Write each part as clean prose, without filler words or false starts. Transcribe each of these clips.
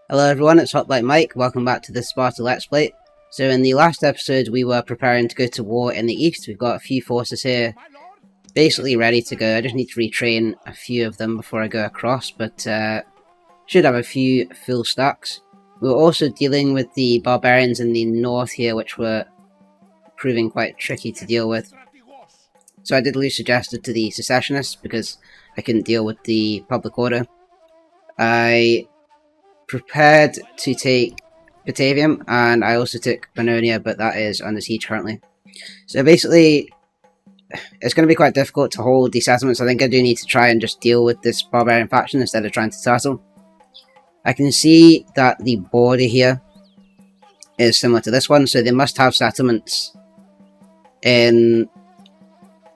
Hello everyone, it's Hot Like Mike, welcome back to the Sparta Let's Play. So in the last episode we were preparing to go to war in the east. We've got a few forces here basically ready to go. I just need to retrain a few of them before I go across, but should have a few full stacks. We were also dealing with the barbarians in the north here, which were proving quite tricky to deal with. So I did lose suggested to the secessionists because I couldn't deal with the public order. I prepared to take Patavium, and I also took Bononia, but that is under siege currently. So basically, it's going to be quite difficult to hold these settlements. I think I do need to try and just deal with this barbarian faction instead of trying to turtle. I can see that the border here is similar to this one, so they must have settlements in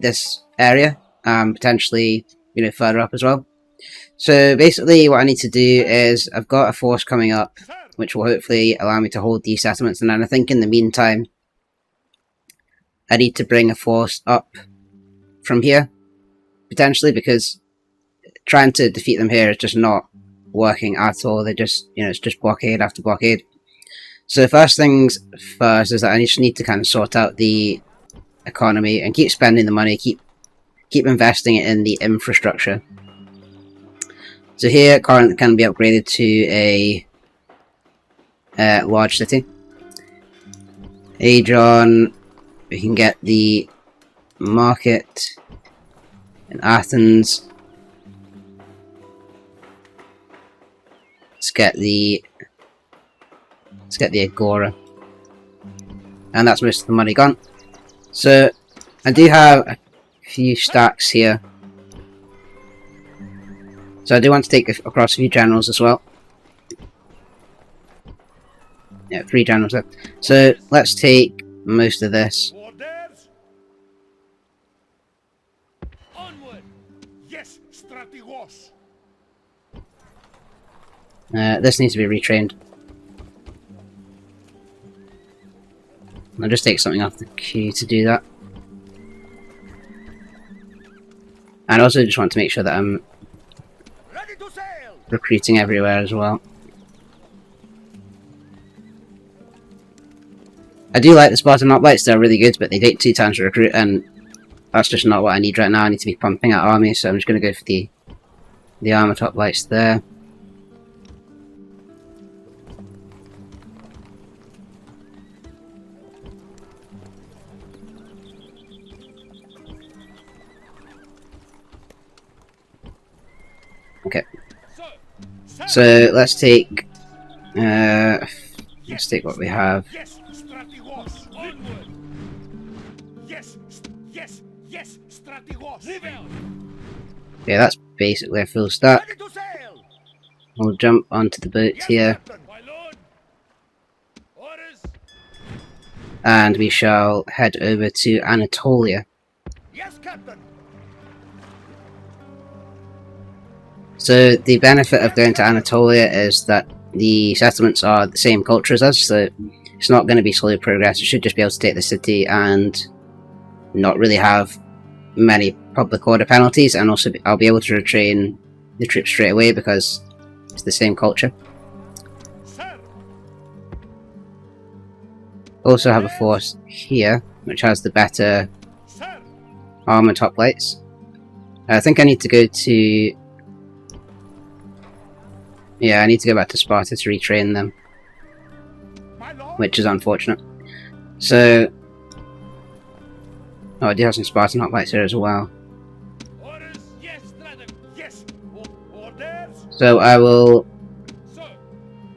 this area, potentially, further up as well. So basically what I need to do is, I've got a force coming up, which will hopefully allow me to hold these settlements, and then I think in the meantime, I need to bring a force up from here, potentially, because trying to defeat them here is just not working at all. They just, it's just blockade after blockade. So first things first is that I just need to kind of sort out the economy and keep spending the money, keep investing it in the infrastructure. So here, currently can be upgraded to a large city. Adrian, we can get the market in Athens. Let's get the Agora. And that's most of the money gone. So, I do have a few stacks here. So I do want to take across a few generals as well. Yeah, 3 generals left. So let's take most of this. This needs to be retrained. I'll just take something off the queue to do that. And I also just want to make sure that I'm recruiting everywhere as well. I do like the Spartan hoplites, they're really good, but they take 2 times to recruit, and that's just not what I need right now. I need to be pumping out armies, so I'm just going to go for the armoured hoplites there. Okay. So let's take what we have. Okay, that's basically a full stack. We'll jump onto the boat here, and we shall head over to Anatolia. So the benefit of going to Anatolia is that the settlements are the same culture as us, so it's not going to be slow progress. You should just be able to take the city and not really have many public order penalties, and also I'll be able to retrain the troops straight away because it's the same culture. Also have a force here, which has the better armoured hoplites. I think I need to go to... Yeah, I need to go back to Sparta to retrain them, which is unfortunate. So, I do have some Spartan hoplites here as well. So I will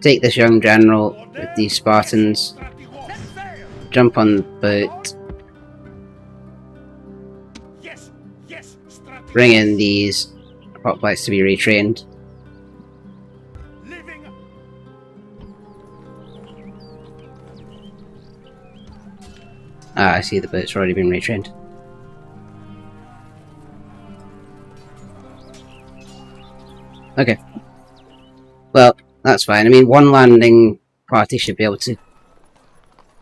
take this young general with these Spartans, jump on the boat, bring in these hoplites to be retrained. Ah, I see the boat's already been retrained. Okay. Well, that's fine. I mean, one landing party should be able to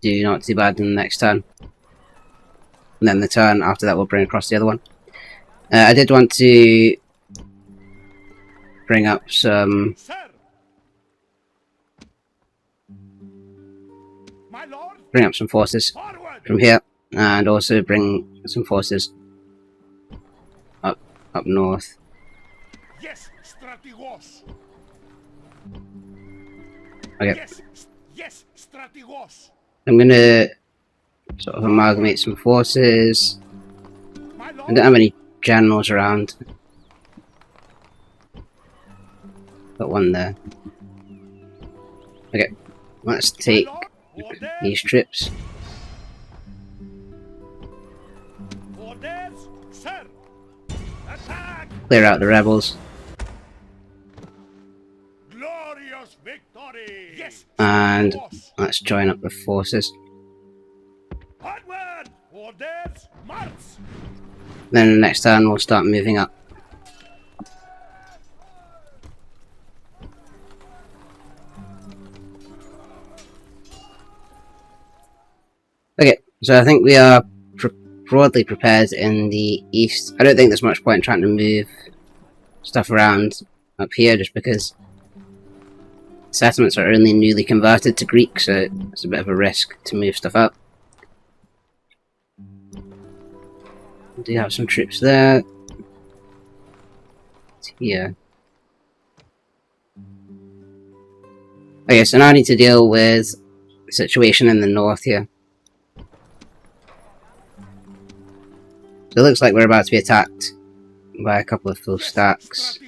do not too bad in the next turn. And then the turn after that we'll bring across the other one. I did want to bring up some bring up some forces from here, and also bring some forces up north. Yes, strategos. Okay. Yes, strategos. I'm gonna sort of amalgamate some forces. I don't have any generals around. Got one there. Okay, let's take these troops. Orders, sir. Attack. Clear out the rebels. Glorious victory. Yes. And let's join up the forces. Onward. Orders, march. Then the next turn we'll start moving up. Okay, so I think we are broadly prepared in the east. I don't think there's much point in trying to move stuff around up here just because settlements are only newly converted to Greek, so it's a bit of a risk to move stuff up. We do have some troops there. Here. Okay, so now I need to deal with the situation in the north here. So it looks like we're about to be attacked by a couple of full stacks.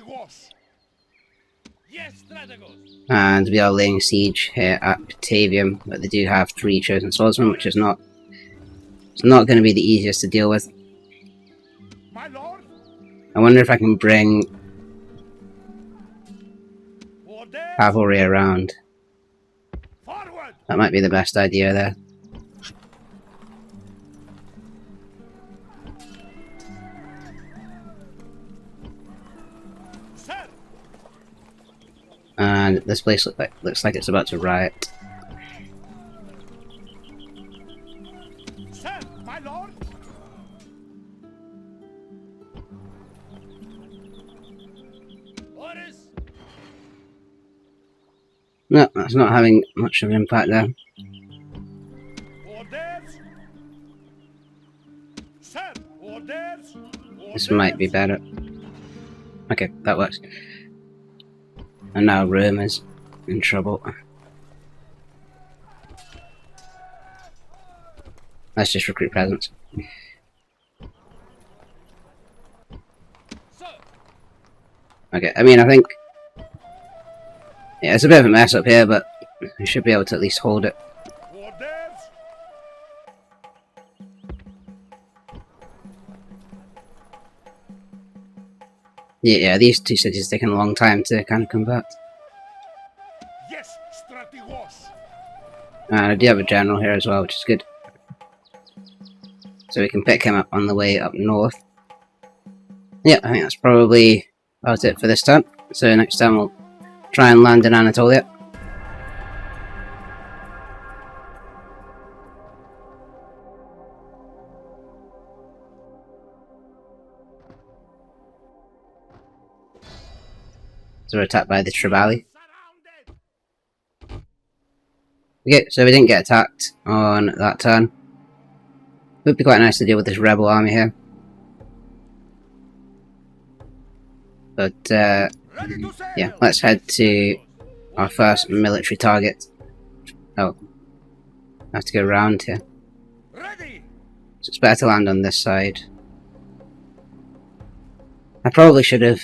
And we are laying siege here at Patavium, but they do have 3 chosen swordsmen, which is not going to be the easiest to deal with. I wonder if I can bring cavalry around. That might be the best idea there. And this place looks like it's about to riot. Sir, my lord. Orders. No, that's not having much of an impact there. Orders. Sir, orders. This might be better. Okay, that works. And now Rome is in trouble. Let's just recruit peasants. Okay, I mean, I think... yeah, it's a bit of a mess up here, but we should be able to at least hold it. Yeah, these 2 cities taking a long time to kind of convert. Yes, strategos. And I do have a general here as well, which is good. So we can pick him up on the way up north. Yeah, I think that's probably about it for this turn. So next time we'll try and land in Anatolia. So we're attacked by the Triballi. Okay, so we didn't get attacked on that turn. It would be quite nice to deal with this rebel army here. But, yeah, let's head to our first military target. Oh, I have to go around here. So it's better to land on this side. I probably should have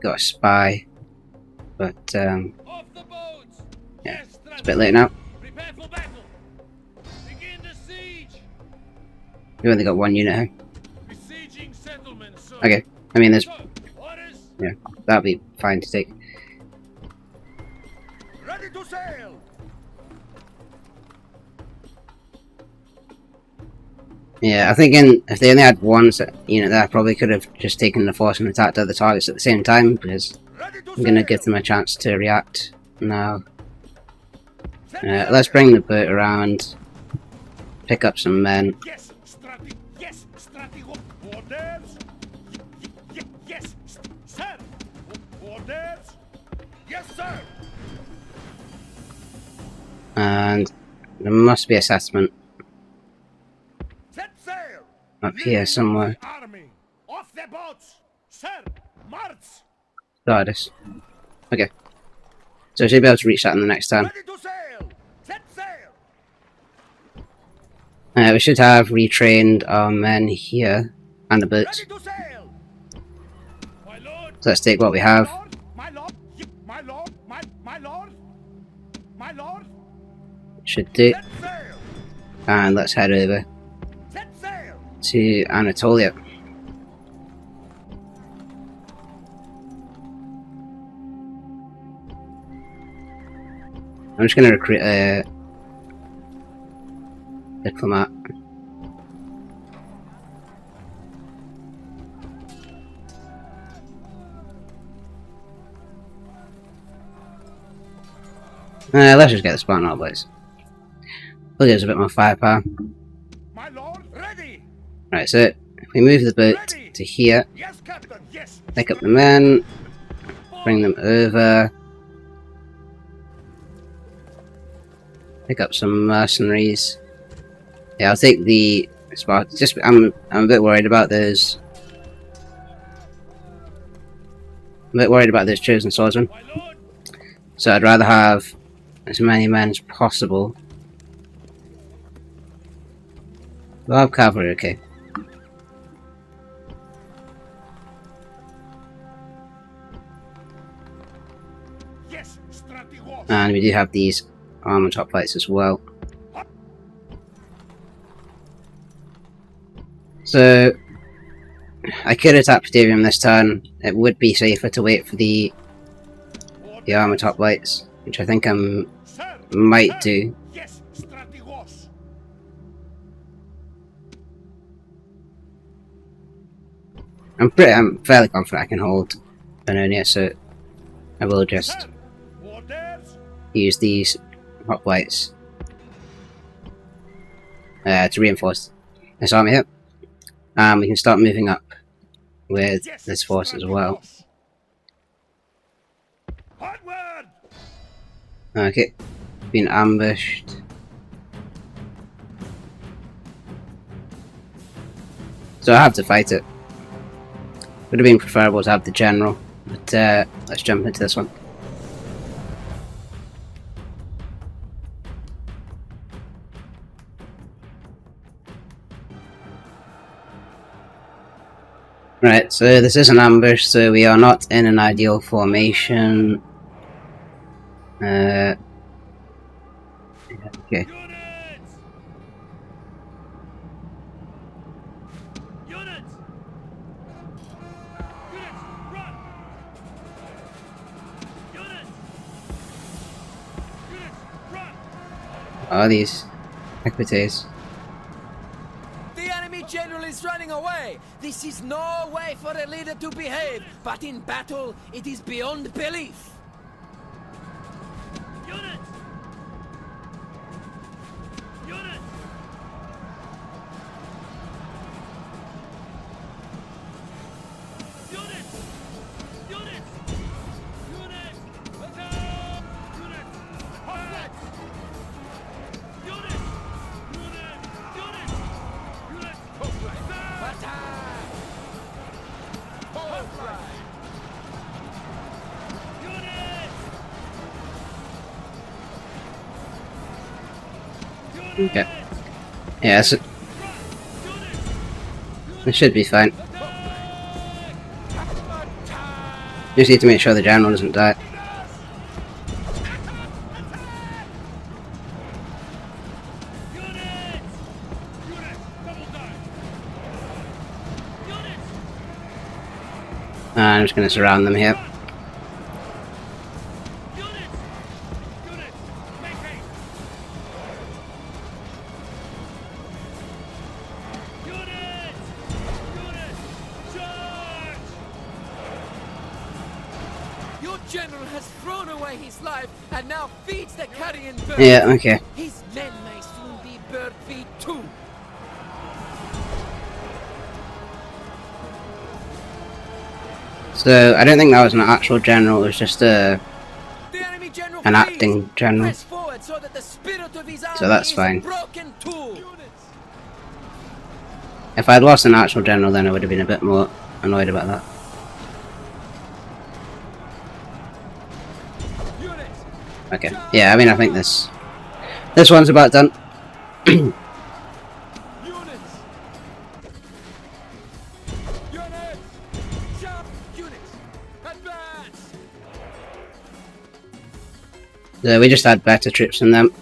got a spy, but yeah, it's a bit late now. We only got 1 unit here. Okay, I mean there's... yeah, that'll be fine to take. Ready to sail. Yeah, I think if they only had 1 unit there, I probably could have just taken the force and attacked other targets at the same time, because I'm going to give them a chance to react now. Let's bring the boat around, pick up some men. Orders. Yes, sir. Orders. Yes, sir. And there must be a settlement Set sail. up here somewhere. Army. Off the boats. Sir, march. Sardis. Okay. So I should be able to reach that in the next turn. Ready to sail. Set sail. We should have retrained our men here and the boats. Ready to sail. My lord. So let's take what we have. My lord. My lord. My lord. My lord. Should do. Set sail. And let's head over Set sail. to Anatolia. I'm just going to recruit a diplomat. Let's just get the Spartan Oblates. We'll give us a bit more firepower. My lord. Ready. Right, so if we move the boat to here, Yes, Captain. Yes. pick up the men, bring them over, pick up some mercenaries. Yeah, I'll take the Sparta. Just I'm a bit worried about those. I'm a bit worried about those chosen swordsmen. My lord. So I'd rather have as many men as possible. We'll have cavalry, okay. Yes, strategos. And we do have these armored hoplites as well. So I could attack Patavium this turn. It would be safer to wait for the armored hoplites, which I think I Sir, might do. yes, strategos. I'm fairly confident I can hold Bononia, so I will just Sir, orders. use these hoplites to reinforce this army here. And we can start moving up with Yes, this force as well. strategos. Onward. Okay, been ambushed. So I have to fight it. Would have been preferable to have the general, but let's jump into this one. Right, so this is an ambush, so we are not in an ideal formation. Okay. Units. Units. Units, run. Units. Units, run. Are these equities? The enemy general is running away! This is no way for a leader to behave, but in battle, it is beyond belief! Units. Units. Units. Units. Units. Attack. Units. Hoplites. Units. Units. Units. Units. Hoplites. Attack! Hoplites. Units. Okay. Yeah, so this should be fine. Just need to make sure the general doesn't die. I'm just going to surround them here. Your general has thrown away his life and now feeds the carrion bird! Yeah, okay. His men may soon be bird feed too! So, I don't think that was an actual general, it was just The enemy general an flees. acting general. Press forward it so that the spirit of his army So that's is fine. a broken tool. If I'd lost an actual general, then I would have been a bit more annoyed about that. Okay, yeah, I mean, I think this one's about done. So we just had better troops than them.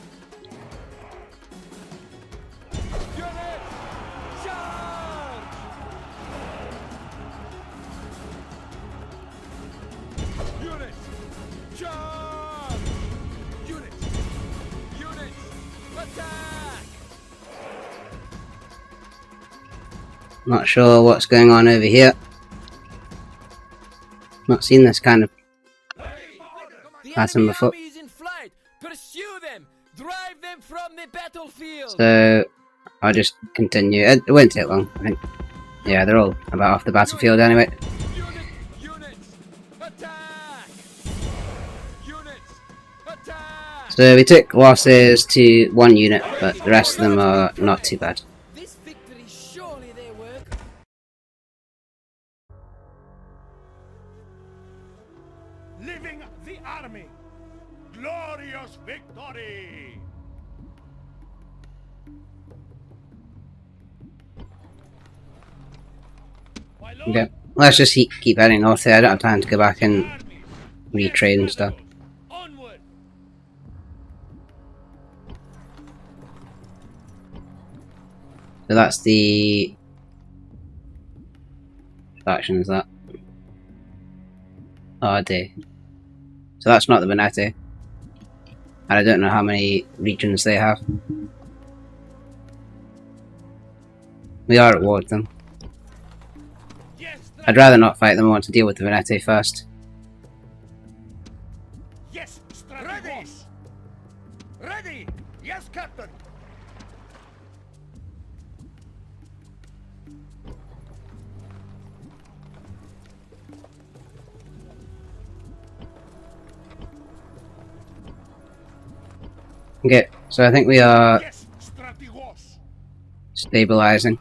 Not sure what's going on over here. Not seen this kind of pattern before. Pursue them! Drive them from the battlefield! So I'll just continue. It won't take long, I think. Yeah, they're all about off the battlefield anyway. So we took losses to 1 unit, but the rest of them are not too bad. This victory, surely their work. Living the army! Glorious victory! My lord, Okay, let's just keep heading north here. I don't have time to go back and retrain and stuff. onward! So that's the faction, is that? Oh, day. So that's not the Veneti. And I don't know how many regions they have. We are at war with them. Yes, I'd rather not fight them. I want to deal with the Veneti first. yes, ready! Ready! Yes, Captain! Okay, so I think we are Yes, strategos! stabilizing.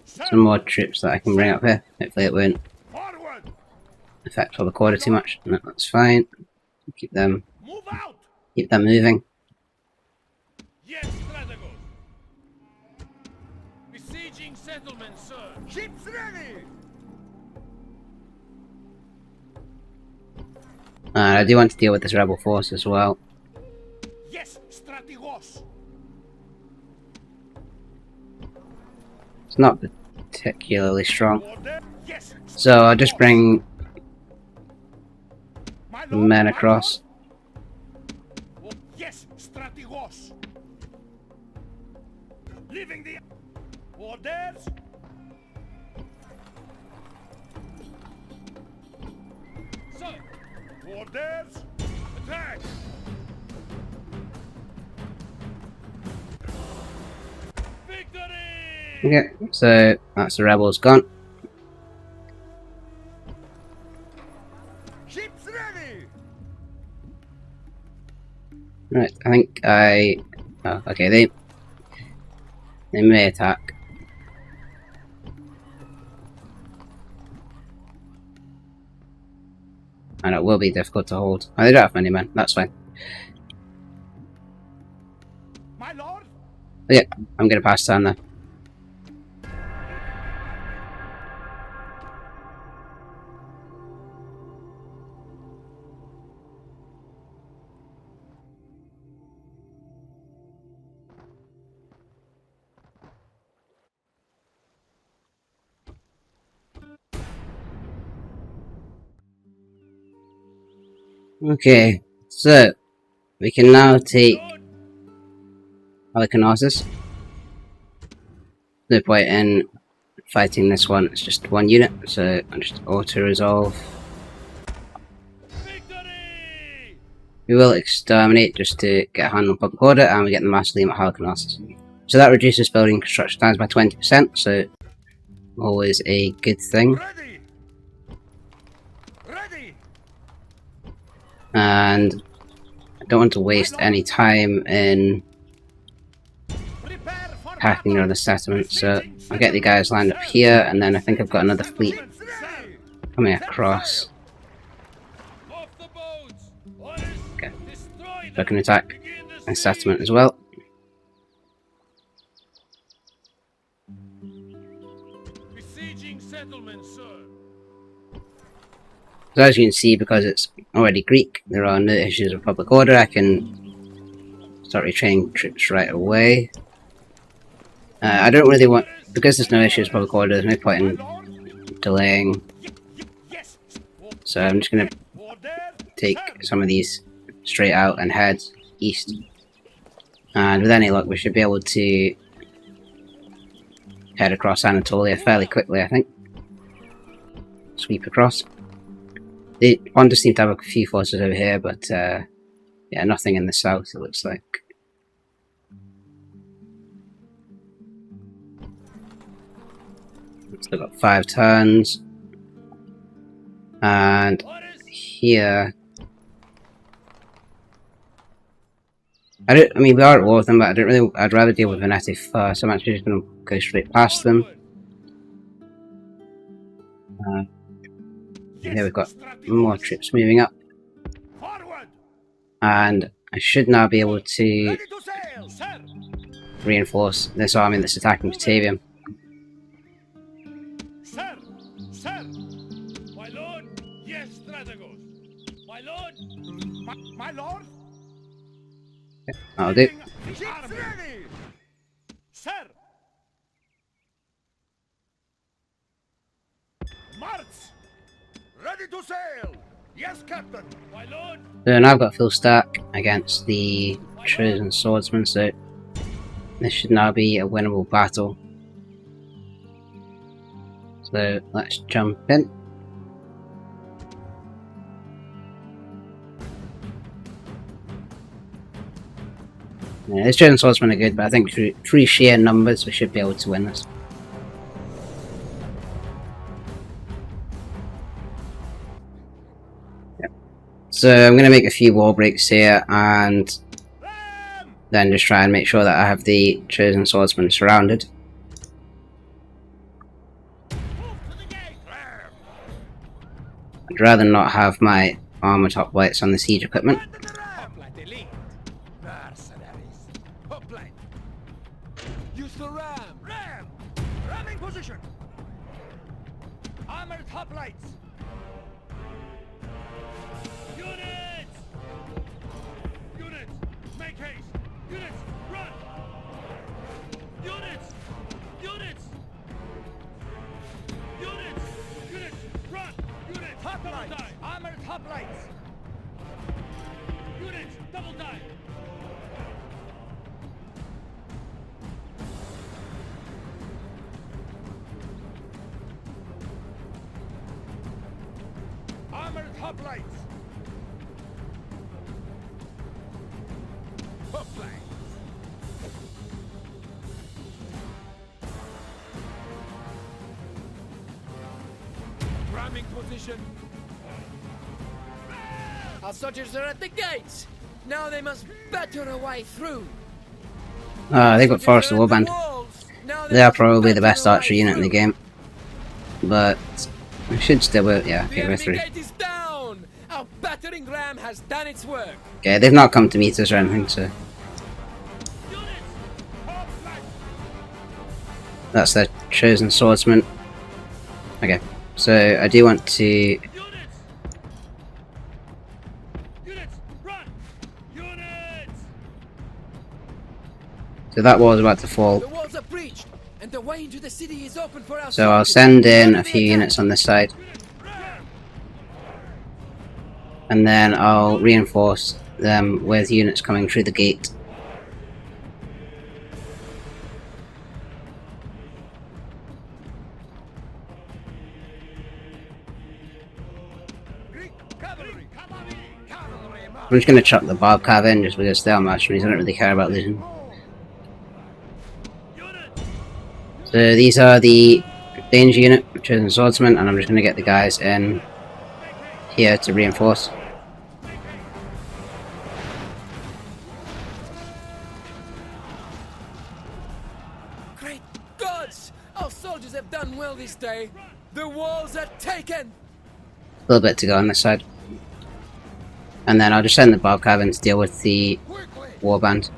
Some more troops that I can bring up here. Hopefully it won't Forward! affect all the quarter too much. No, that's fine. Keep them Move out! moving. Yes, strategos! Besieging settlement, sir! Ships ready! And I do want to deal with this rebel force as well. Yes, strategos! It's not particularly strong. Order! Yes! So I'll just bring My lord, men my across. lord. Yes, strategos! Leaving the orders! Sir! Orders! Attack! Victory! Okay, so that's the rebels gone. Ships ready! Right, I think oh, okay, they may attack. And it will be difficult to hold. Oh, they don't have many men, that's fine. My lord! But yeah, I'm gonna pass turn there. Okay, so we can now take Halicarnassuss. No point in fighting this one, it's just 1 unit, so I'll just auto-resolve. Victory! We will exterminate just to get a hand on public order, and we get the mausoleum at Halicarnassuss. So that reduces building construction times by 20%, so always a good thing. Ready! Ready! And don't want to waste any time in attacking another settlement, so I'll get the guys lined up here, and then I think I've got another fleet coming across. Okay, so I can attack a settlement as well. So as you can see, because it's already Greek, there are no issues with public order. I can start retraining troops right away. I don't really want, because there's no issues with public order, there's no point in delaying. So I'm just going to take some of these straight out and head east. And with any luck we should be able to head across Anatolia fairly quickly, I think. Sweep across. The Pontus seem to have a few forces over here, but yeah, nothing in the south, it looks like. Still got 5 turns. And here, I mean, we are at war with them, but I'd rather deal with Veneti first. I'm actually just going to go straight past them. Here we've got more troops moving up, and I should now be able to reinforce this army that's attacking Patavium. Sir, sir, my lord, yes, Strategos, my lord, my lord. Okay, that'll do. Sir. March! Ready to sail! Yes, Captain! My lord! So now I've got full stack against the Trojan swordsman, so this should now be a winnable battle. So let's jump in. Yeah, these Trojan swordsmen are good, but I think through sheer numbers we should be able to win this. So I'm going to make a few wall breaks here and then just try and make sure that I have the chosen swordsman surrounded. I'd rather not have my armor top lights on the siege equipment. Use the ram! Ram! Ramming position! Armored hoplites! Units! Units! Make haste! Units! Run! Units! Units! Units! Units! Run! Units! Hoplites! Armored hoplites! Units! Double time! Armored hoplites! Hoplites! Ramming position! Our soldiers are at the gates! Now they must batter a way through! They've got Forest Warband. They are probably the best archer unit in the game. But we should still be, yeah, okay, we're through. Gate is down! Our battering ram has done its work! Okay, they've not come to meet us or anything, so that's their chosen swordsman. Okay, so I do want to. Units! Run! Units! So that wall is about to fall. The walls are breached, and the way into the city is open for us. So I'll send in a few units on this side, and then I'll reinforce them with units coming through the gate. I'm just going to chuck the Barb Cav in just because they are mercenaries, I don't really care about losing. So these are the danger unit, chosen swordsman, and I'm just going to get the guys in here to reinforce. done well this day. The walls are taken. A little bit to go on this side. And then I'll just send the Bob Cabin to deal with the warband.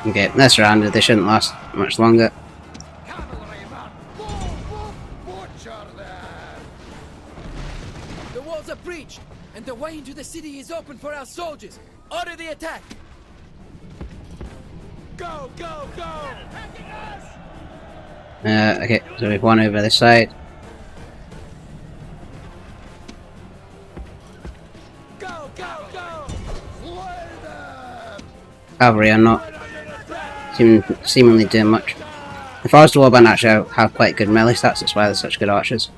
Okay, they're surrounded, they shouldn't last much longer. The walls are breached, and the way into the city is open for our soldiers. Order the attack! Go, go, go! Okay, so we've won over this side. Go, go, go! Cavalry are not seemingly doing much. If I was to warband, actually I have quite good melee stats, that's why they're such good archers.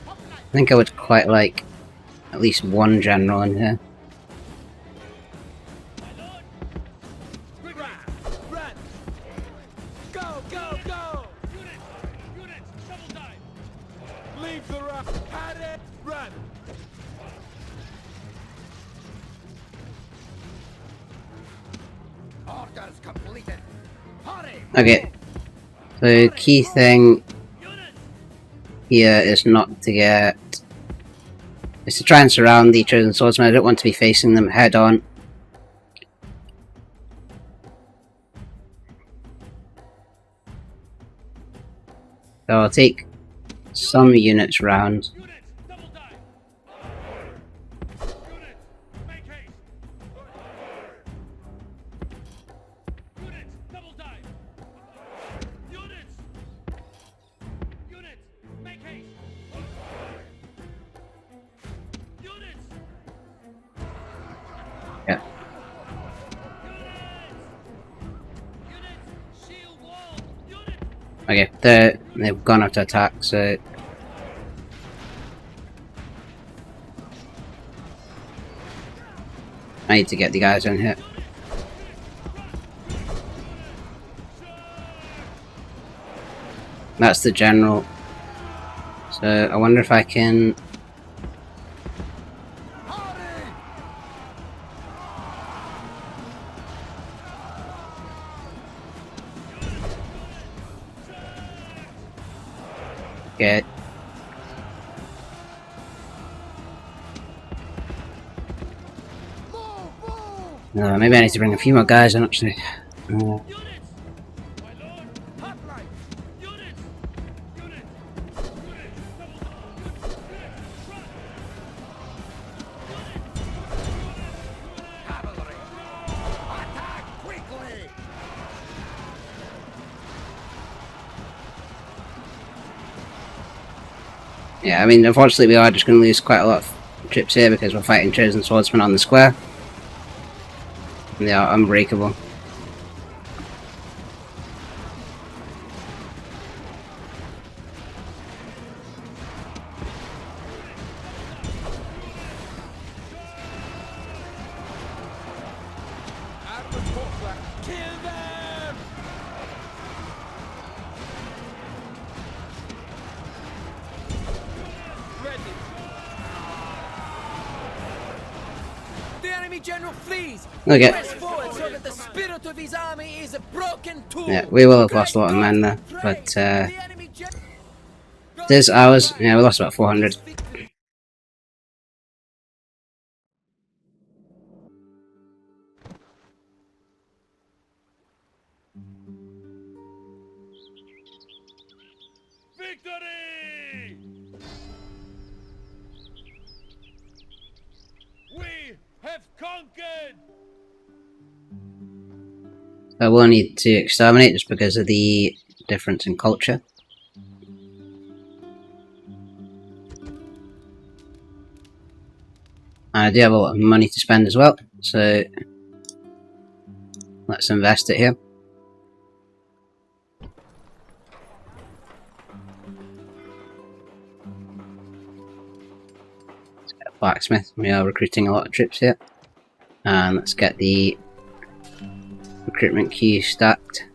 I think I would quite like at least one general in here. Go, go, go! Units, double time! Leave the rock, had it, run! Orders completed. Hurry! Okay, so key thing here is not to get... is to try and surround the chosen swordsmen. I don't want to be facing them head on. So I'll take some units round. Yeah. Okay, they've gone up to attack, so I need to get the guys in here. That's the general. So I wonder if I can... get... maybe I need to bring a few more guys in actually. Yeah, I mean, unfortunately we are just going to lose quite a lot of troops here because we're fighting chosen swordsmen on the square. And they are unbreakable. General flees. Okay. Press forward so that the spirit of his army is a broken tool. Yeah, we will have lost a lot of men there, but it is ours. Yeah, we lost about 400. Victory! We have conquered! I will need to exterminate just because of the difference in culture. I do have a lot of money to spend as well, so let's invest it here. Let's get a blacksmith. We are recruiting a lot of troops here. And let's get the recruitment queue stacked.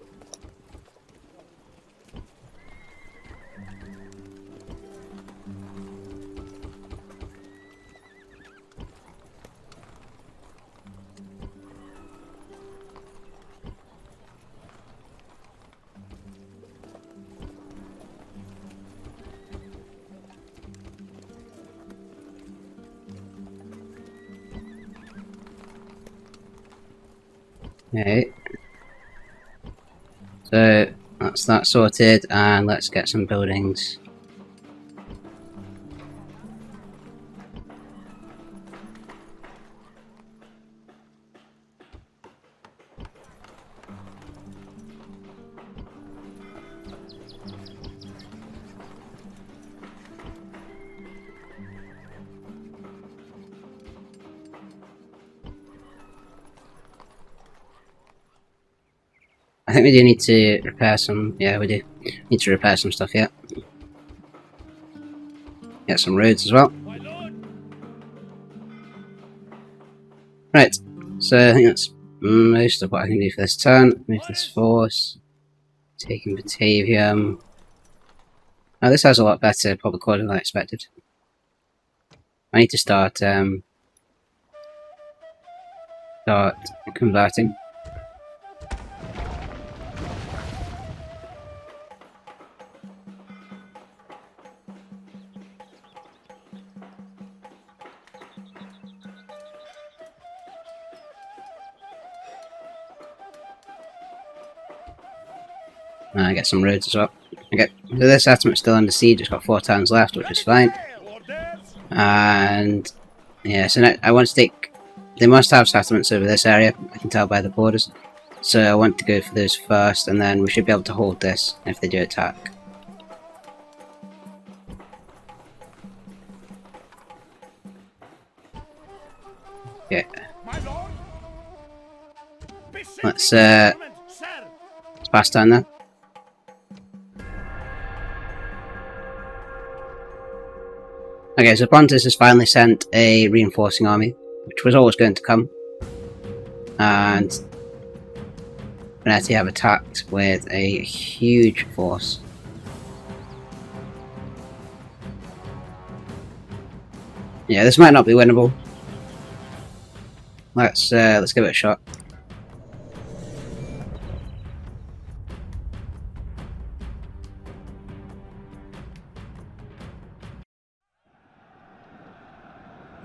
Okay. So that's that sorted, and let's get some buildings. I think we do need to repair some. Yeah, we do need to repair some stuff. Yeah, get some roads as well. Right. So I think that's most of what I can do for this turn. Move this force. Taking Patavium. Oh, this has a lot better public order than I expected. I need to start converting. I get some roads as well. Okay, so this settlement's still under siege. It's got 4 towns left, which is fine. And yeah, so now I want to take. They must have settlements over this area. I can tell by the borders. So I want to go for those first, and then we should be able to hold this if they do attack. Okay. Let's pass down there. Okay, so Pontus has finally sent a reinforcing army, which was always going to come. And Veneti have attacked with a huge force. Yeah, this might not be winnable. Let's give it a shot.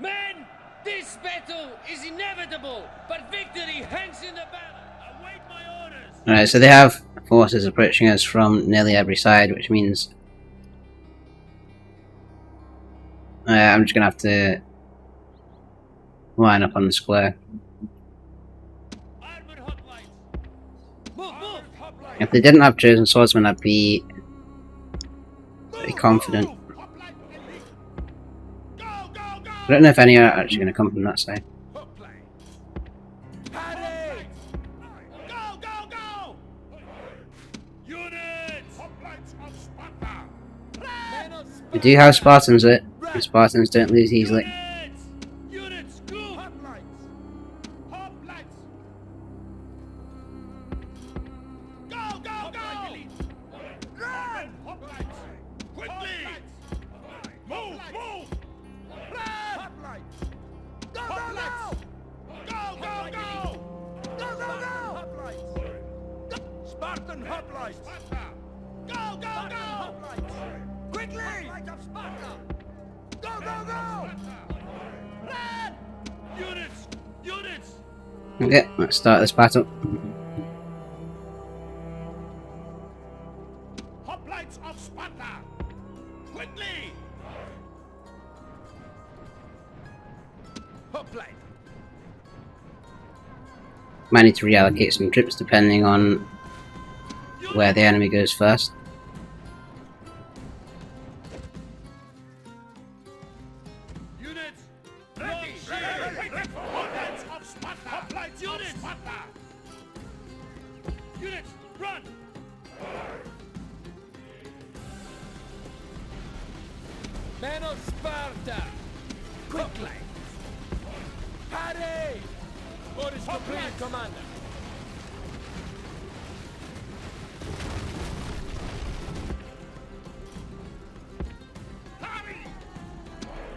Men, this battle is inevitable, but victory hangs in the balance. Await my orders. Alright, so they have forces approaching us from nearly every side, which means I'm just gonna have to line up on the square. If they didn't have chosen swordsmen, I'd be pretty confident. I don't know if any are actually going to come from that side. We do have Spartans there. The Spartans don't lose easily. Okay, let's start this battle. Hoplites of Sparta! Quickly! Hoplite! Might need to reallocate some troops depending on where the enemy goes first. Units! Ready! Hoplites of Sparta! Hoplites of Sparta! Units, run! Men of Sparta, quickly! Hurry! Orders complete, Commander. Hurry!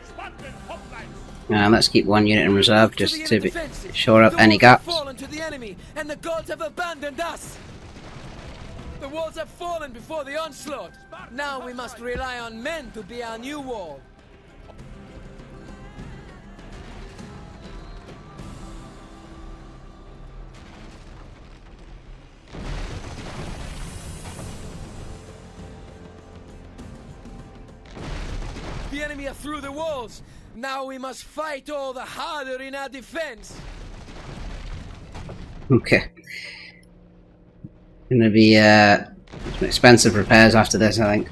Spartan hoplites! Now let's keep one unit in reserve just to shore up any gaps. The walls have fallen to the enemy, and the gods have abandoned us. The walls have fallen before the onslaught. Now we must rely on men to be our new wall. enemy are through the walls. Now we must fight all the harder in our defense. Okay. Gonna be some expensive repairs after this, I think.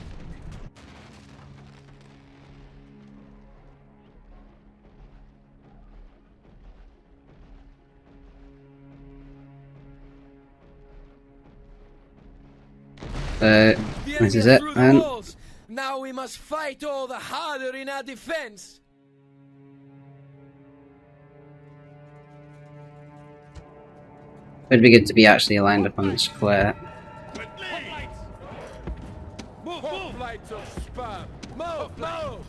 This is it, man. Now we must fight all the harder in our defense. It'd be good to be actually lined up on the square. Move, move! Lights of Sparta! Move, move!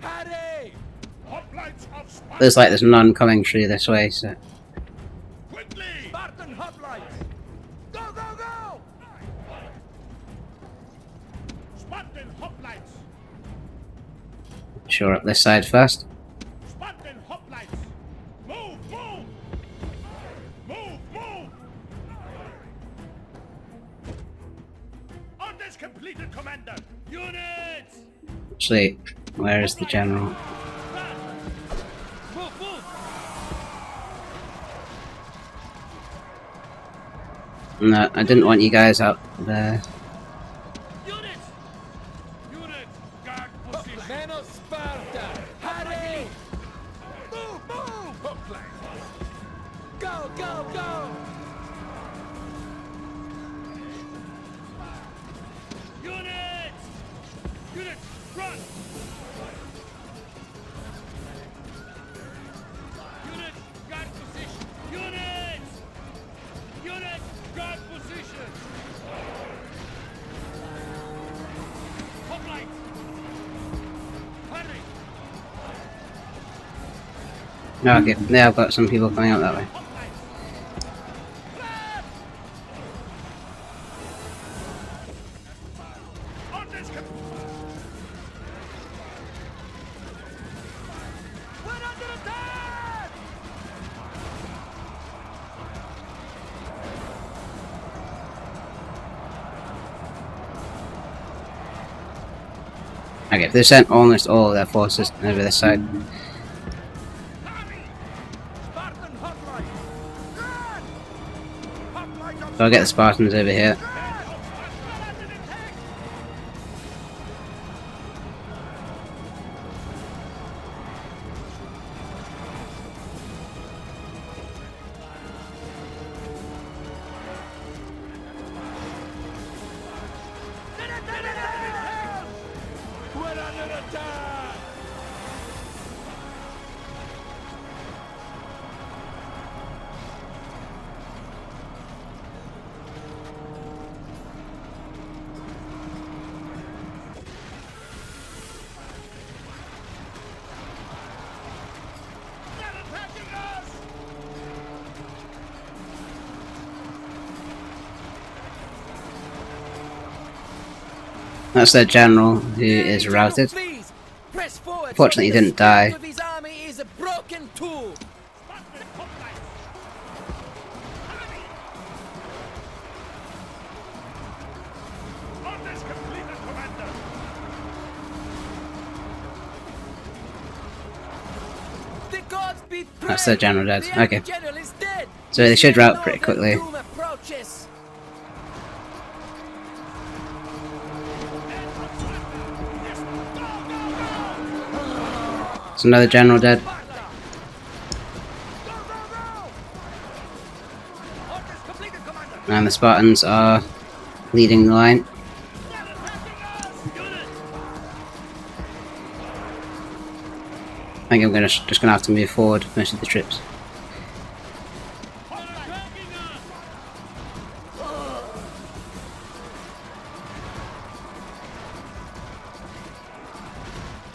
Hurry! Looks like there's none coming through this way, so... Spartan hoplites! Go, go, go! Spartan hoplites! Sure, up this side first. Spartan hoplites! Move, move! Move, move! Orders completed, Commander! Units! Actually, where is the general? Move, move! No, I didn't want you guys out there. Units! Units! Guard position! Men of Sparta! Hurry! Move, move! Go, go, go! Units! Units, run! Units, guard position! Units! Units, guard position! Hoplite! Hurry! Okay, yeah, I've got some people coming out that way. Orders We're under attack! Okay, they've sent almost all of their forces over this side. Spartan hoplite! Run! Hoplite on So I'll get the Spartans over here. We're under attack! They're attacking us! That's their general, who is routed. Please, press forward. Fortunately, he didn't die. Of his army is a broken tool. Spartan hoplites! Hurry! Orders completed, Commander! The gods be That's their general dead. The Okay. general is dead. So they should rout pretty quickly. Doom approaches. There's another general dead. Orders completed, Commander! And the Spartans are leading the line. They're attacking us! Units! I think I'm just gonna have to move forward with most of the troops. They're attacking us!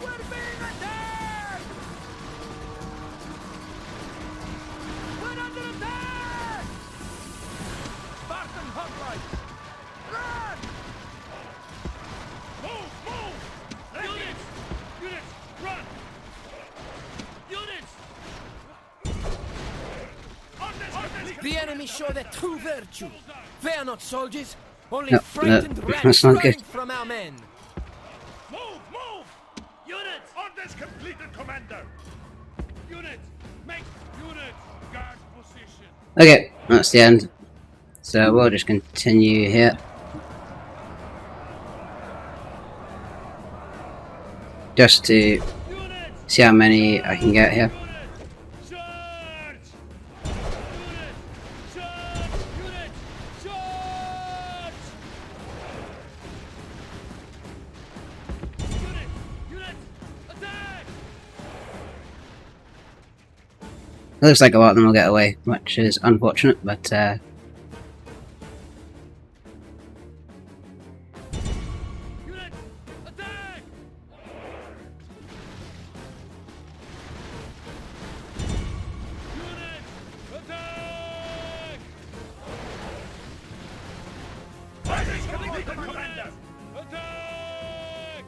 We're being attacked! We're under attack! Spartan hoplites! Run! Move! Move! Units! Units! Run! Units! Orders! The enemy show their true virtue. They are not soldiers, only No, frightened no, rats that's not running good. from our men. Move! Move! Units! Completed, Commander. Units, make units guard position. Okay, that's the end. So we'll just continue here. Just to Units, see how many I can get here. units, charge. Units, charge. Units, charge. Units, attack. It looks like a lot of them will get away, which is unfortunate, but Units, attack. Units, attack. Fighting completed, Commander. Attack.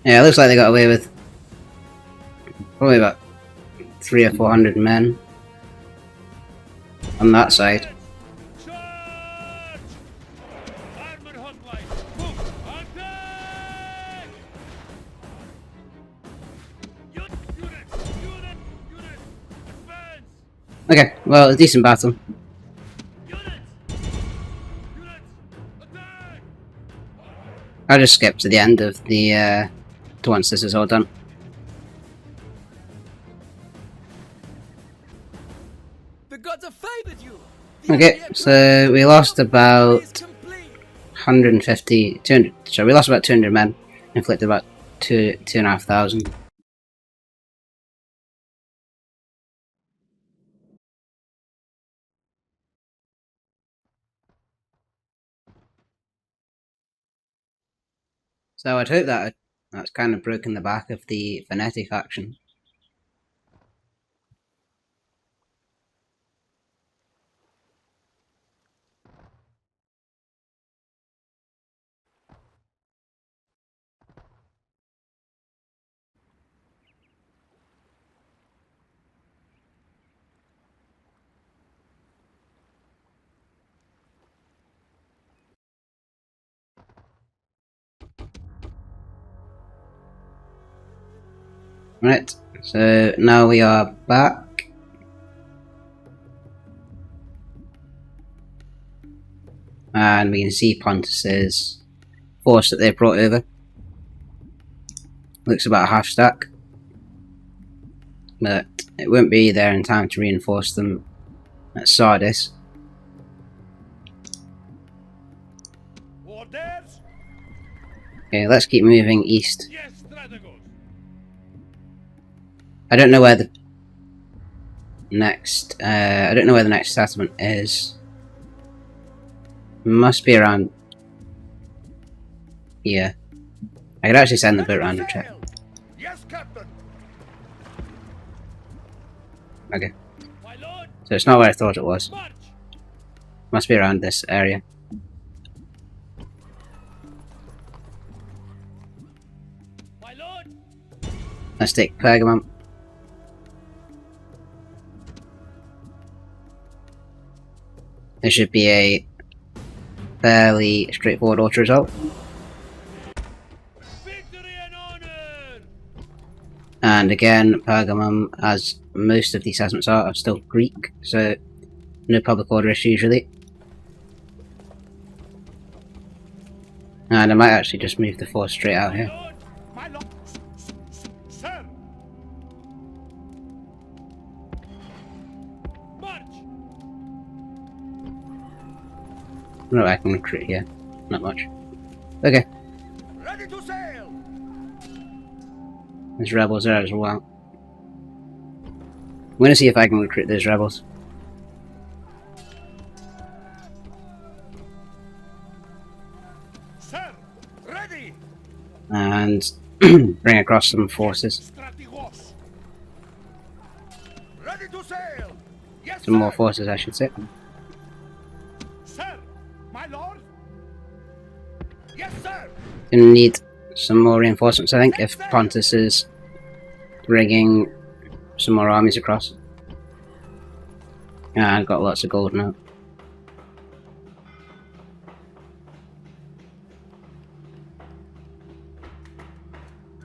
yeah, it looks like they got away with probably about 300 or 400 men on that side. Charge! Armored hoplite, move! Attack! Unit! Advance! Okay, well, a decent battle. Units! Attack! I'll just skip to the end of the to once this is all done. The gods have favored you. Okay, so we lost about 150, 200, so we lost about 200 men, inflicted about 2,500. So I'd hope that that's kind of broken the back of the Veneti faction. Right, so now we are back. And we can see Pontus's force that they brought over. Looks about a half stack. But it won't be there in time to reinforce them at Sardis. Orders? Okay, let's keep moving east. Yes, Strategos. I don't know where the next settlement is. Must be around here. I could actually send the boat around and check. Yes, Captain. Okay, My lord, so it's not where I thought it was. march. Must be around this area. My lord, Let's take Pergamum. This should be a fairly straightforward auto result. victory and honor. And again, Pergamum, as most of these settlements are still Greek, so no public order issues really. And I might actually just move the force straight out here. Lord, my lord, sir. March. No, I can recruit here. Not much. Okay, Ready to sail. there's rebels there as well. I'm gonna see if I can recruit those rebels. Sir, ready. And bring across some forces. Strategos. Ready to sail. Yes, Some more sir. forces, I should say. Sir, my lord. Yes, sir. Gonna need some more reinforcements, I think, if Pontus is bringing some more armies across. Yeah, I've got lots of gold now.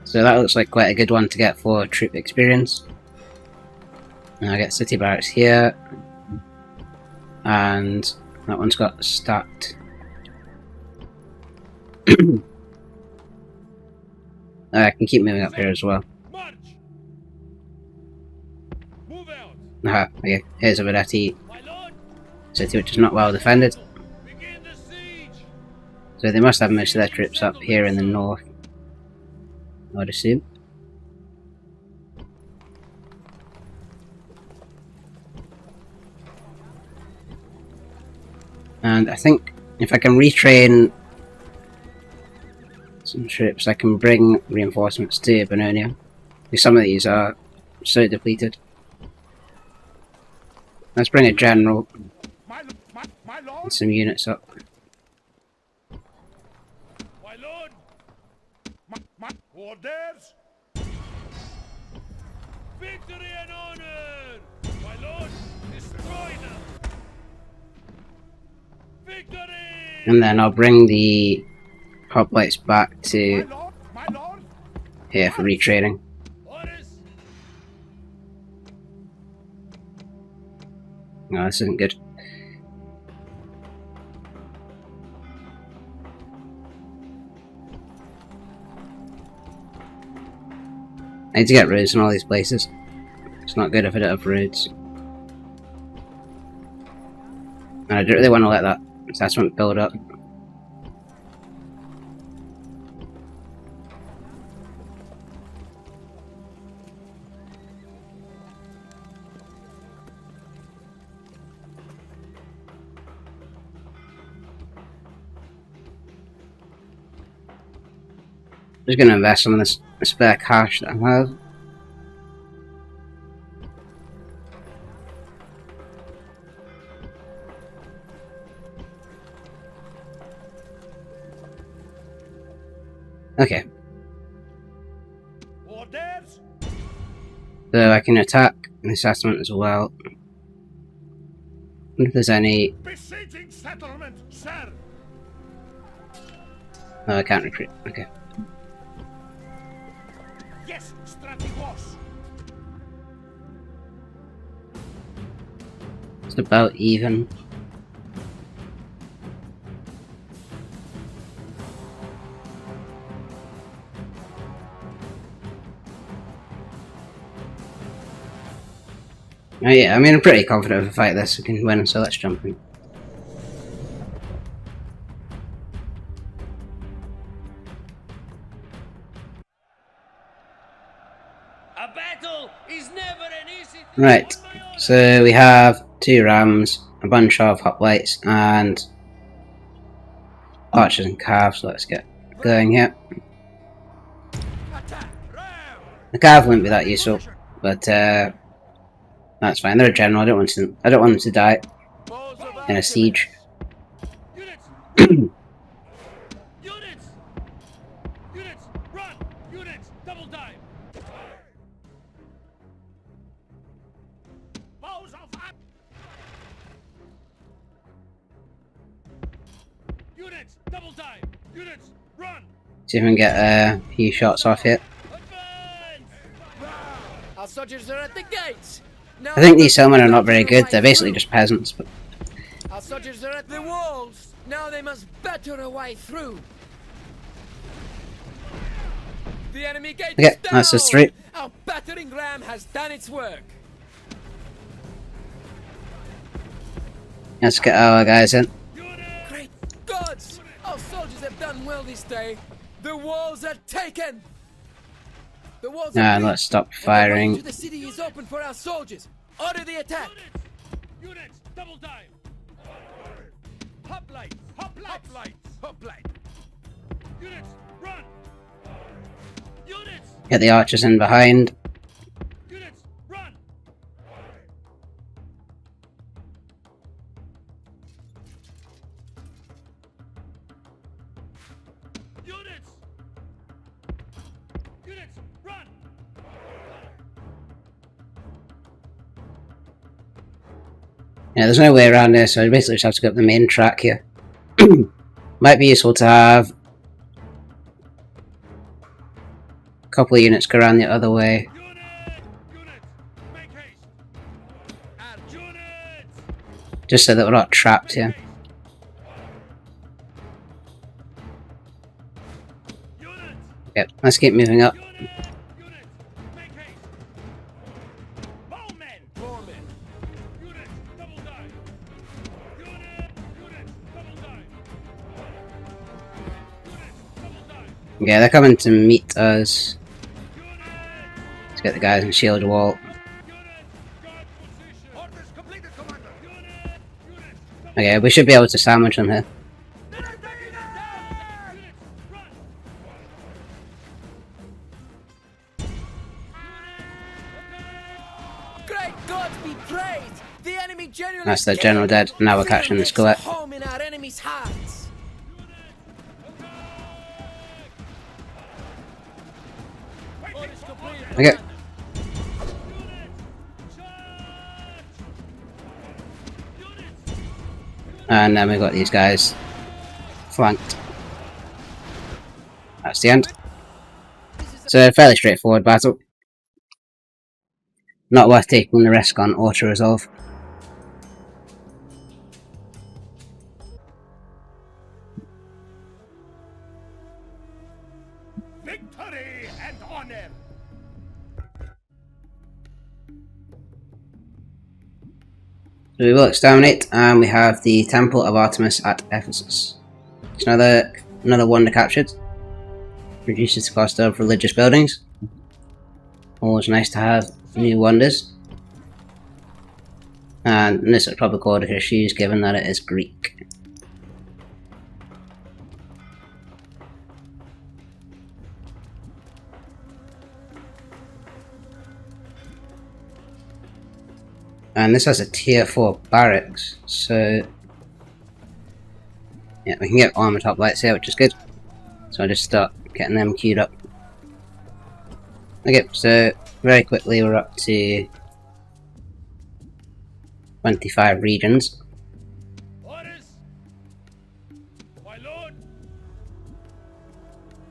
So that looks like quite a good one to get for troop experience. And I get city barracks here. And that one's got stacked. I can keep moving up here as well. March. Move out. Aha, okay, here's a Veneti My lord. city which is not well defended. Begin the siege. So they must have most of their troops up here in the north, I would assume. And I think if I can retrain some troops, I can bring reinforcements to Bononia. Because some of these are so depleted. Let's bring a general My and lord. some units up. My lord. My orders. Victory and honor. My lord. Destroy them. Victory. And then I'll bring the hoplites back My to lord. My lord. here for retraining. Orders. No, this isn't good. I need to get roads in all these places. It's not good if I don't have roads. And I don't really want to let that attachment build up. I'm just going to invest some of this spare cash that I have. Okay, Orders. so I can attack this settlement as well. If there's any... Besieging settlement, sir. Oh, I can't recruit. Okay. Yes, Stratigos. It's about even. Oh yeah, I mean I'm pretty confident if I fight this I can win, so let's jump in. A battle is never an easy thing. Right, so we have 2 rams, a bunch of hoplites, and archers and calves, so let's get going here. Attack. Ram. The cav won't be that useful, but that's fine. They're a general. I don't want them to die Balls of in a siege. Units. Units. Units. Run. Units. Double time. Balls of Units. Double time. Units. Run. See if we can get a few shots off here. Advance. Our soldiers are at the gates. Now I think these Selmen are not very good. They're basically just peasants. But our soldiers are at the walls. Now they must batter a way through. The enemy gate okay, is down. that's just 3. Our battering ram has done its work. Let's get our guys in. Great gods! Our soldiers have done well this day. The walls are taken. The walls are And clear. let's stop And the way firing. to the city is open for our soldiers. Order the attack. Units. Double time. Hoplite. Hoplite. Hoplite. Units. Run. Units. Get the archers in behind. Units. Run. Units. Units. Run. Yeah, there's no way around this, so I basically just have to go up the main track here. Might be useful to have couple of units go around the other way. Just so that we're not trapped here. Okay, let's keep moving up. Yeah, they're coming to meet us. Let's get the guys in shield wall. Okay, we should be able to sandwich them here. Great God be praised! The enemy generally That's the general dead. Now we're catching the skillet. home in our enemy's hearts. Okay. And then we've got these guys flanked. That's the end. So a fairly straightforward battle. Not worth taking the risk on auto-resolve. Victory and honor. So we will exterminate, and we have the Temple of Artemis at Ephesus. It's another wonder captured. Reduces the cost of religious buildings. Always nice to have new wonders. And this is public order issues, given that it is Greek. And this has a tier 4 barracks, so yeah, we can get armor top lights here, which is good. So I'll just start getting them queued up. Okay, so very quickly we're up to 25 regions. My lord.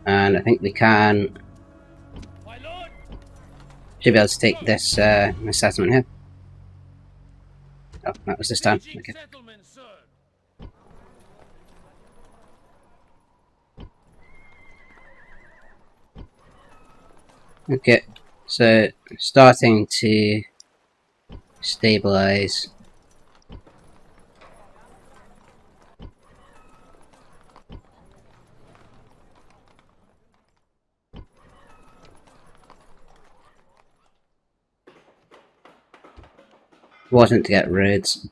And I think we can should be able to take this this settlement here. Oh, that was this time. Okay. Okay, so starting to stabilize. Wasn't to get roads.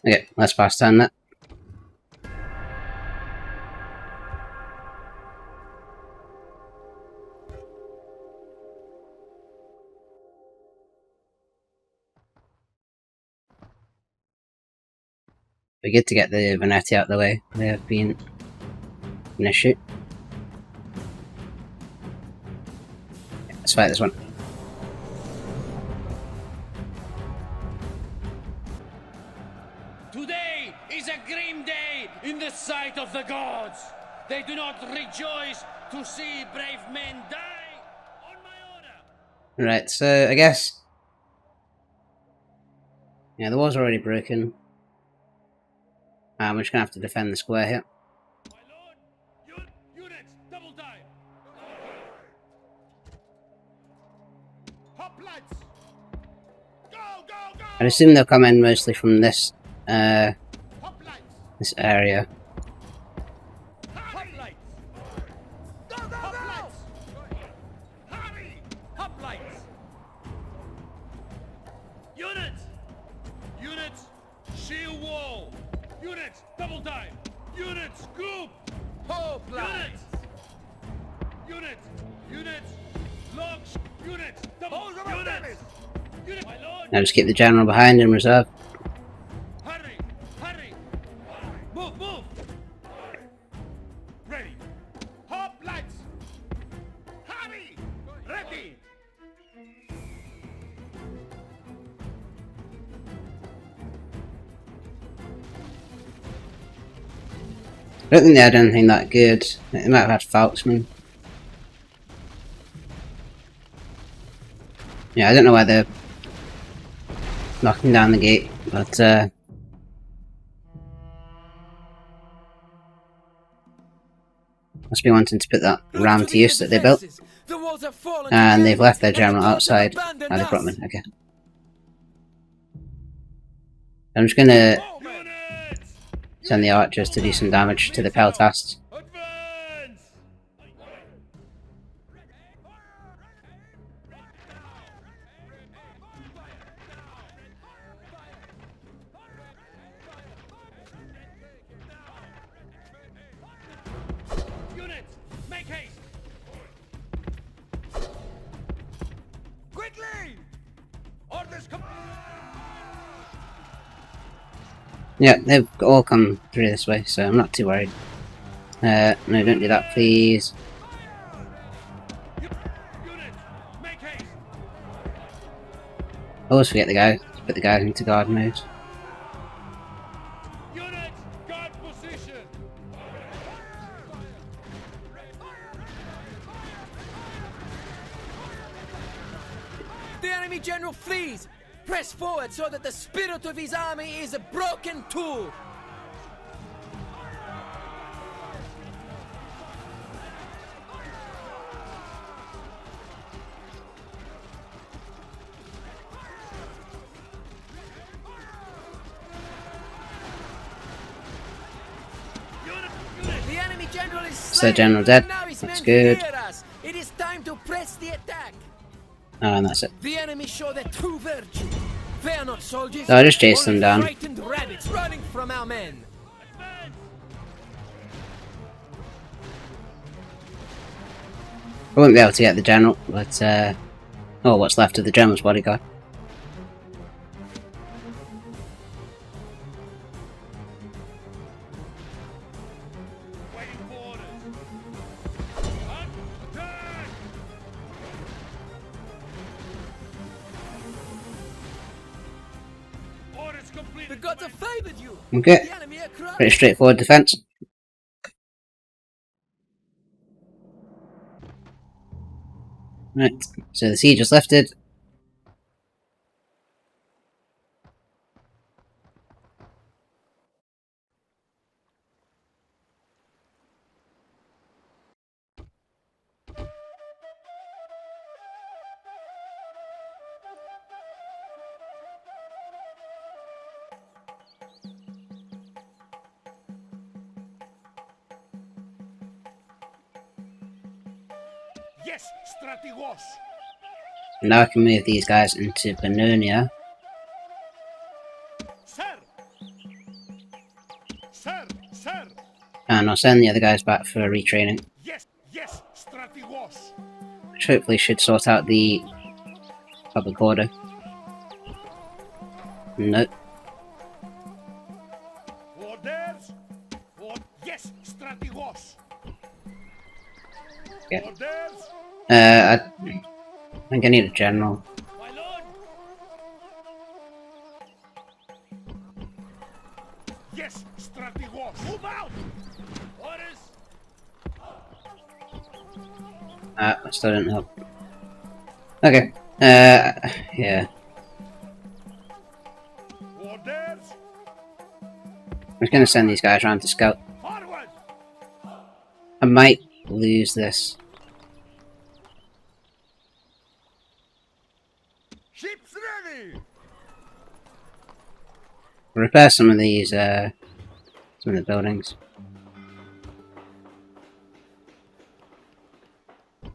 Okay, let's pass turn that. We're good to get the Veneti out of the way. They have been an issue. Let's fight this one. Today is a grim day in the sight of the gods. They do not rejoice to see brave men die. On my order. Right, so I guess yeah, the wall's already broken. We're just gonna have to defend the square here. My lord. Units, double time. Hoplites. Go, go, go. I'd assume they'll come in mostly from this Hoplites. this area. Hoplites. Go, go, go. Hurry. Hoplites. Units. Units. Shield wall. Units, double time. Units, scoop. Hoplites. Units. Units. Log. Units, double. Units. Units. My lord. Now just keep the general behind in reserve. Hurry. Hurry. Move, move. Ready. Hoplites. Hurry. Ready. I don't think they had anything that good. They might have had Falksman. Yeah, I don't know why they're knocking down the gate, but must be wanting to put that ram to use that they built. And they've left their general outside. Ah, they brought him in, okay. I'm just gonna send the archers to do some damage to the peltasts. Advance! Units, make haste! Quickly! Orders come. Yeah, they've all come through this way, so I'm not too worried. No, don't do that, please. Units, make haste! Always forget the guy. Put the guys into guard mode. Units, guard position! The enemy general flees! Press forward so that the spirit of his army is a broken tool! The enemy general is slain. their general dead. Now his That's men good. fear us. It is time to press the attack. And that's it. The enemy show their true virtue. They are not soldiers. So I'll just chase only them down. Frightened rabbits running from our men. I won't be able to get the general, but oh, what's left of the general's bodyguard. Waiting for orders. Attack! Orders complete. The gods have favored you. Okay, The enemy are crushed. pretty straightforward defense. Right, so the siege is lifted. Yes, strategos. Now I can move these guys into Bononia. Sir. Sir, sir. And I'll send the other guys back for retraining. Yes, yes, strategos. Which hopefully should sort out the public order. Nope. Orders. Yes, strategos. Yeah. Orders. I think I need a general. My lord! Yes, strategos. Move out. Orders! That still didn't help. Okay. Yeah. Orders. I'm just gonna send these guys around to scout. Forward. I might lose this. Ships ready. Repair some of these, some of the buildings. I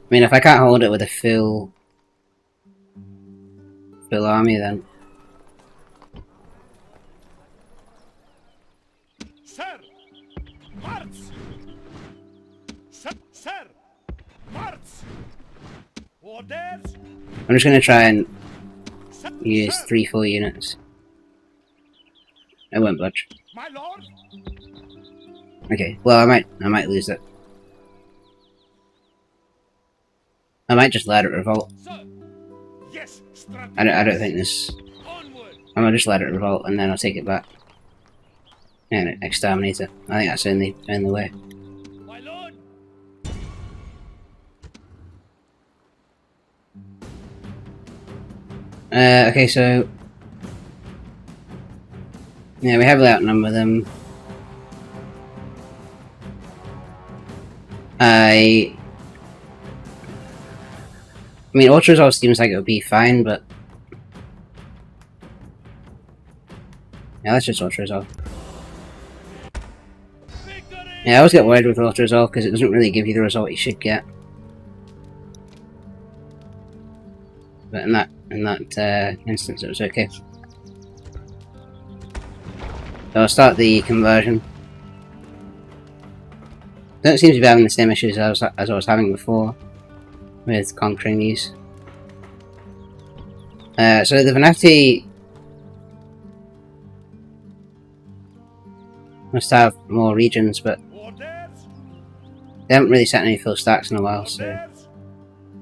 mean, if I can't hold it with a full army, then Sir. March. Sir, sir. March. Orders. I'm just gonna try and Sir, use sir. 3-4 units. I won't budge. My lord. Okay, well I might lose it. I might just let it revolt. Sir. Yes, strategos. I don't think this. Onward. I'm gonna just let it revolt and then I'll take it back. And exterminator. I think that's in the way. My lord! Okay, so yeah, we heavily outnumber them. I mean, Ultra Resolve seems like it would be fine, but yeah, let's just Ultra Resolve. Yeah, I always get worried with Ultra Resolve because it doesn't really give you the result you should get. But in that instance, it was okay. So I'll start the conversion. Don't seem to be having the same issues as I was having before with conquering these. So the Veneti must have more regions, but Orders. they haven't really set any full stacks in a while, so Orders.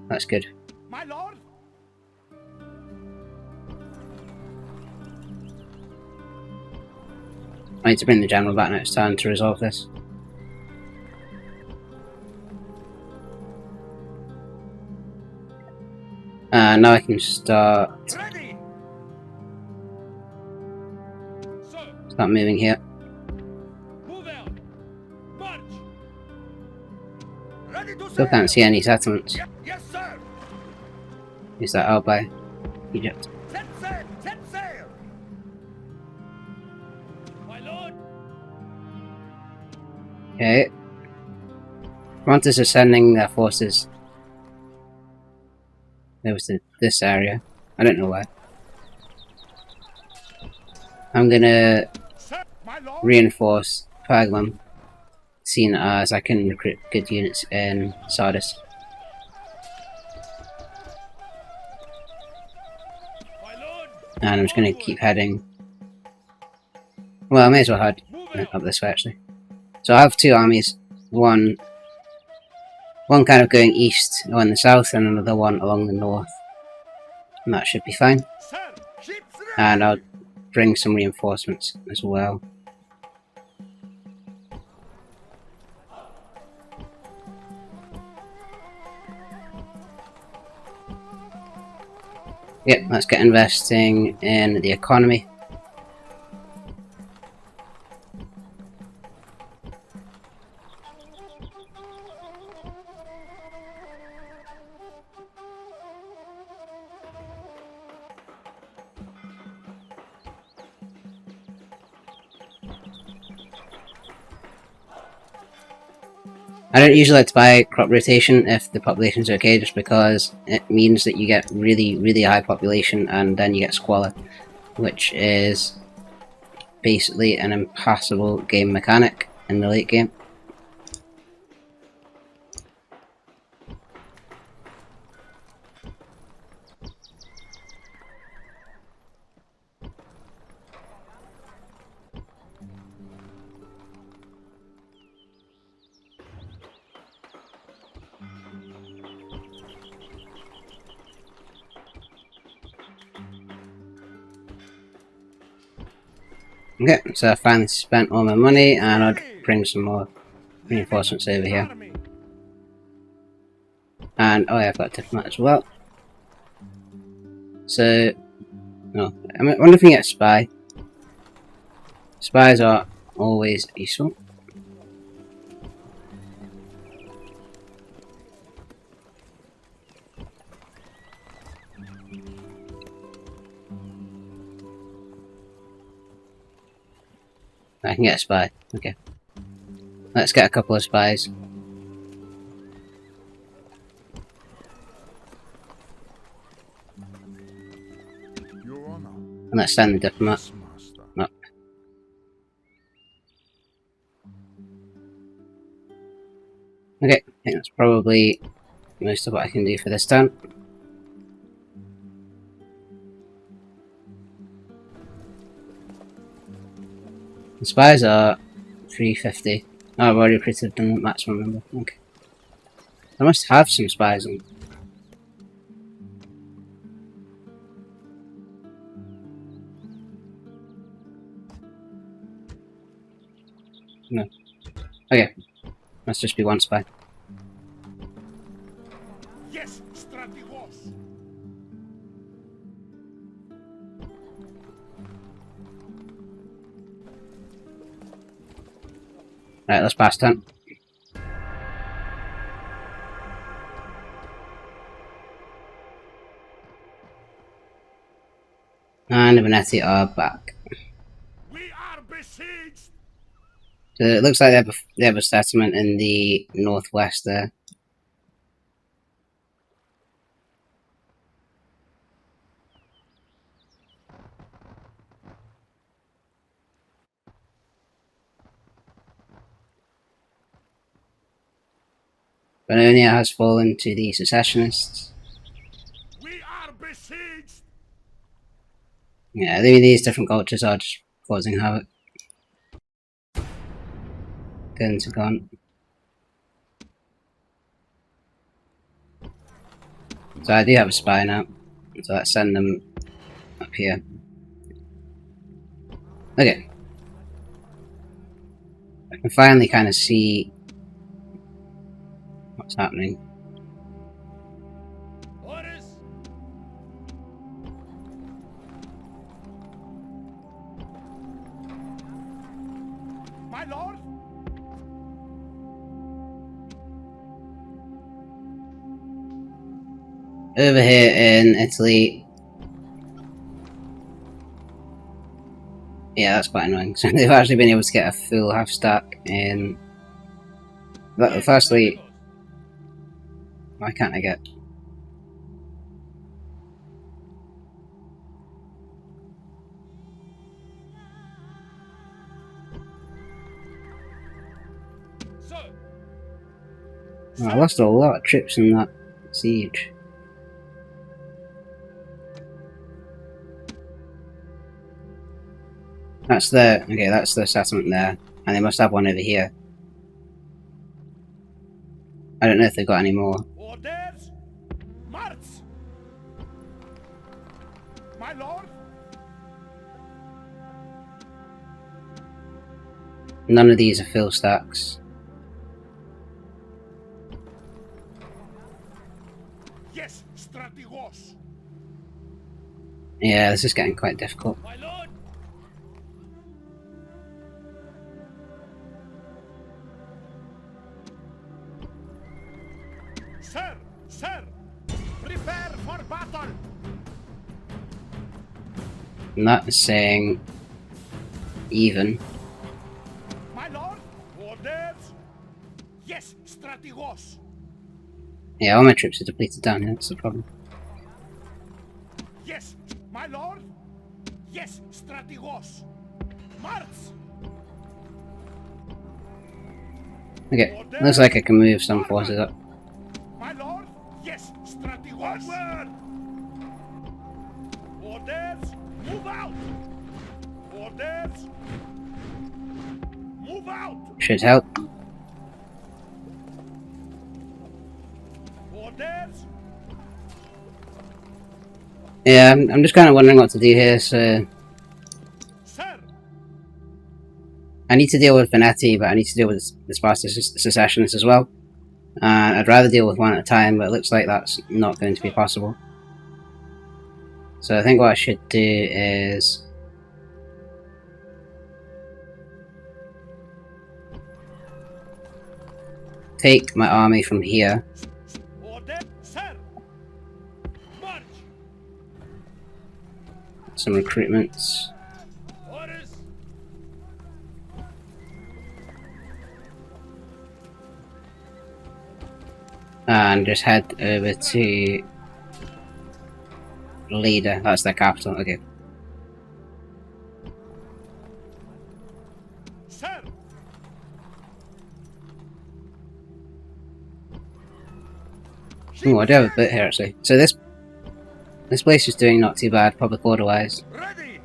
that's good. My lord. I need to bring the general back next time to resolve this. Now I can start Ready. start moving here. Move out! March! Ready to Still can't see any settlements. Yes, sir. Is that out by Egypt? Set sail. Set sail. My lord! Okay. Pontus is sending their forces over to this area. I don't know why. I'm gonna Sir. My lord. reinforce Pergamum, seeing as I can recruit good units in Sardis. My lord! And I'm just gonna keep heading. Well, I may as well head up this way actually. So I have two armies. One kind of going east or in the south, and another one along the north. And that should be fine. Sir. Ships ready. And I'll bring some reinforcements as well. Yep, let's get investing in the economy. I don't usually like to buy crop rotation if the population's okay, just because it means that you get really high population and then you get squalor, which is basically an impassable game mechanic in the late game. Okay, so I finally spent all my money, and I'll bring some more reinforcements over here. Army. And oh yeah, I've got a diplomat as well. So, no, I wonder if we can get a spy. Spies are always useful. I can get a spy. Okay. Let's get a couple of spies. Your honor. And let's send the diplomat Master. up. Okay, I think that's probably most of what I can do for this turn. The spies are 350. Oh, I've already recruited them at maximum number. Okay. I must have some spies on. No. Okay. Must just be one spy. Yes, Strategos. Right, let's pass turn. And Veneti are back. We are besieged. So it looks like they have a settlement in the northwest there. Bononia has fallen to the secessionists. We are besieged. Yeah, these different cultures are just causing havoc. Guns are gone. So I do have a spy now. So let's send them up here. Okay. I can finally kind of see what's happening. Orders. My lord. Over here in Italy. Yeah, that's quite annoying. So they've actually been able to get a full half stack in. But firstly, why can't I get? Oh, I lost a lot of troops in that siege. That's the settlement there, and they must have one over here. I don't know if they've got any more. Orders. March. My lord. None of these are full stacks. Yes, Strategos. Yeah, this is getting quite difficult. My lord. Sir, sir, prepare for battle. And that is saying even. My lord. Orders. Yes, Strategos. Yeah, all my troops are depleted down here, that's the problem. Yes, my lord. Yes, Strategos. March. Okay, looks like I can move some forces up. My lord. Yes, Strategos. Onward. Orders. Move out. Orders. Move out. Should help. Orders. Yeah, I'm just kind of wondering what to do here, so Sir. I need to deal with Veneti, but I need to deal with the Sparta secessionists as well. I'd rather deal with one at a time, but it looks like that's not going to be possible. So I think what I should do is take my army from here. Order. Sir. March. Some recruitments. Orders. And just head over to Leader. That's their capital. Okay. Sir. Oh, I do have a bit here actually. So this place is doing not too bad, public order wise. Ready.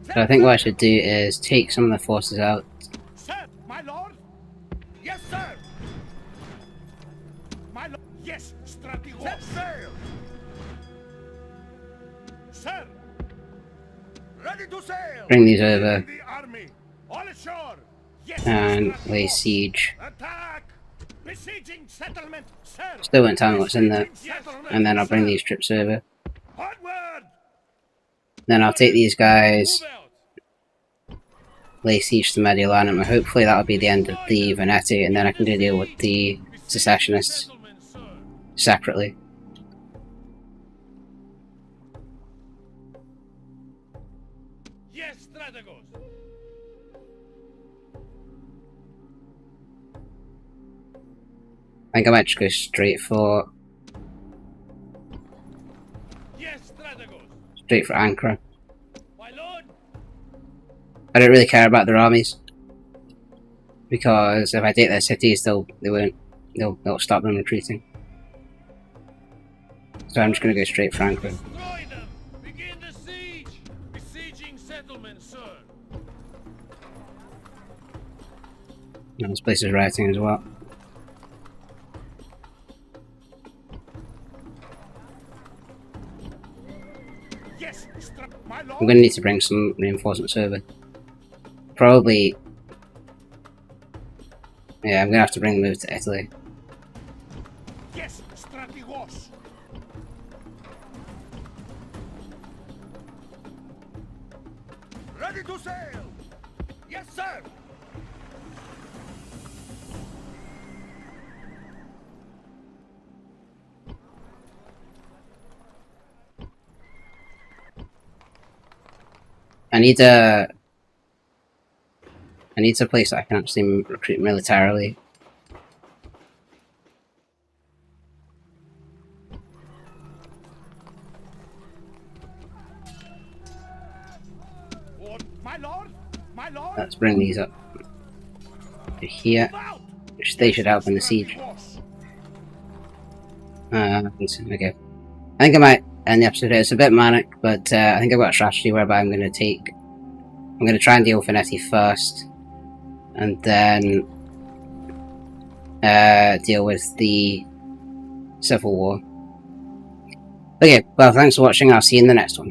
So I think what I should do is take some of the forces out. Sir, my lord. Yes, sir. My lord. Yes, Strategos. Set sail. Sir. Ready to sail. Bring these over The army. All ashore. Yes, and Strategos. lay siege. Attack. Besieging settlement, sir. Still won't tell me what's in there. Besieging settlement, And then I'll bring sir. these troops over. Onward. Then I'll take these guys, Move out. lay siege to Mediolanum, and hopefully that'll be the end of the Veneti, and then I can go deal with the secessionists Settlement, sir. separately. Yes, Strategos. I think I might just go straight for Yes, Strategos. Ankara. My lord. I don't really care about their armies, because if I take their cities, they'll stop them retreating. So I'm just going to go straight for Ankara. Destroy them. Begin the siege. Besieging settlement, sir. And this place is rioting as well. Yes, my lord. I'm going to need to bring some reinforcements over. Probably... Yeah, I'm going to have to bring them over to Italy. Yes, Strategos. Ready to sail. Yes, sir. I need a place that I can actually recruit militarily. My lord. My lord. Let's bring these up to here, Out. which they should help in the siege. Okay. I think I might end the episode here. It's a bit manic, but I think I've got a strategy whereby I'm going to try and deal with Veneti first, and then deal with the Civil War. Okay, well, thanks for watching. I'll see you in the next one.